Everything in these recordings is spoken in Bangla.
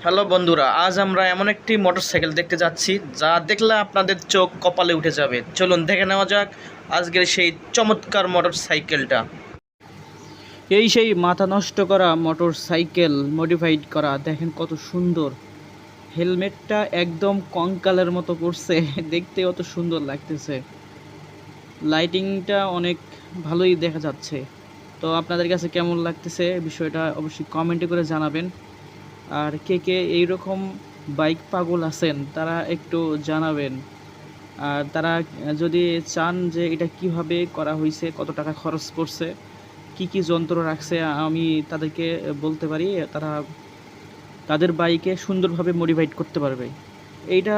হ্যালো বন্ধুরা, আজ আমরা এমন একটি মোটরসাইকেল দেখতে যাচ্ছি যা দেখলে আপনাদের চোখ কপালে উঠে যাবে। চলুন দেখে নেওয়া যাক আজকের সেই চমৎকার মোটরসাইকেলটা। এই সেই মাথা নষ্ট করা মোটর সাইকেল মডিফাইড করা, দেখেন কত সুন্দর। হেলমেটটা একদম কঙ্কালের মতো করছে, দেখতে অত সুন্দর লাগতেছে। লাইটিংটা অনেক ভালোই দেখা যাচ্ছে। তো আপনাদের কাছে কেমন লাগতেছে বিষয়টা অবশ্যই কমেন্টে করে জানাবেন। আর কে কে এইরকম বাইক পাগল আছেন তারা একটু জানাবেন। আর তারা যদি চান যে এটা কিভাবে করা হয়েছে, কত টাকা খরচ পড়ছে, কি কি যন্ত্র রাখছে, আমি তাদেরকে বলতে পারি, তারা তাদের বাইকে সুন্দরভাবে মডিফাইড করতে পারবে। এইটা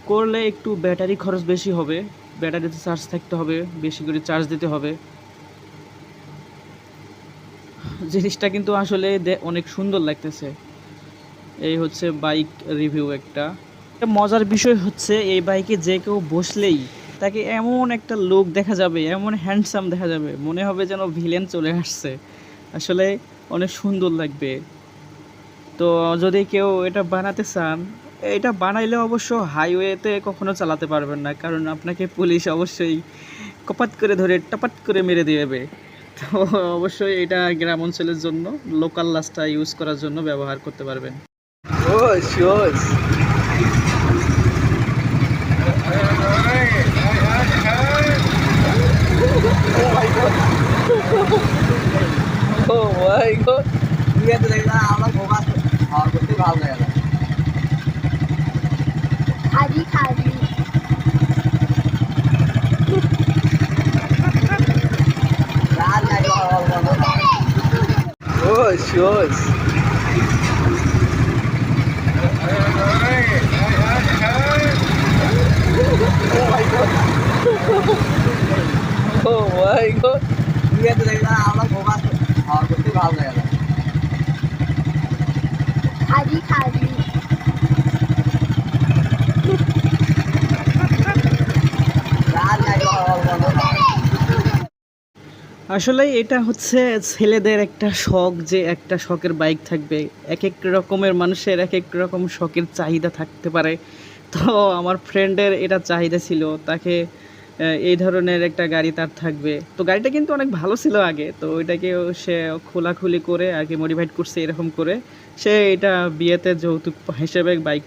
করলে একটু ব্যাটারি খরচ বেশি হবে, ব্যাটারিতে চার্জ থাকতে হবে, বেশি করে চার্জ দিতে হবে। জিনিসটা কিন্তু আসলে অনেক সুন্দর লাগতেছে। এই হচ্ছে বাইক রিভিউ একটা মজার বিষয় হচ্ছে, এই বাইকে যে কেউ বসলেই তাকে এমন একটা লুক দেখা যাবে, এমন হ্যান্ডসাম দেখা যাবে, মনে হবে যেন ভিলেন চলে আসছে। আসলে অনেক সুন্দর লাগবে। তো যদি কেউ এটা বানাতে চান, এটা বানাইলে অবশ্য হাইওয়েতে কখনো চালাতে পারবেন না, কারণ আপনাকে পুলিশ অবশ্যই কপাত করে ধরে টপাত করে মেরে দেবে। তো অবশ্যই এটা গ্রাম অঞ্চলের জন্য, লোকাল রাস্তা ইউজ করার জন্য ব্যবহার করতে পারবেন। Oh my god. Iya tuh dari sana Allah mau masuk. Oh, betul hal ya. Kali kali. Lahat na yung Allah. Shush. Oh my god. Oh my god. Iya tuh dari sana Allah mau masuk. Oh, betul hal ya. Kali kali. Lahat na yung Allah. আসলে এটা হচ্ছে ছেলেদের একটা শখ, যে একটা শখের বাইক থাকবে। এক এক রকমের মানুষের এক এক রকম শখের চাহিদা থাকতে পারে। তো আমার ফ্রেন্ডের এটা চাহিদা ছিল, তাকে এই ধরনের একটা গাড়ি তার থাকবে। তো গাড়িটা কিন্তু অনেক ভালো ছিল আগে, তো ওইটাকে সে খোলাখুলি করে আর কি মডিফাইড করছে, এরকম করে সে এটা বিয়েতে যৌতুক হিসেবে বাইক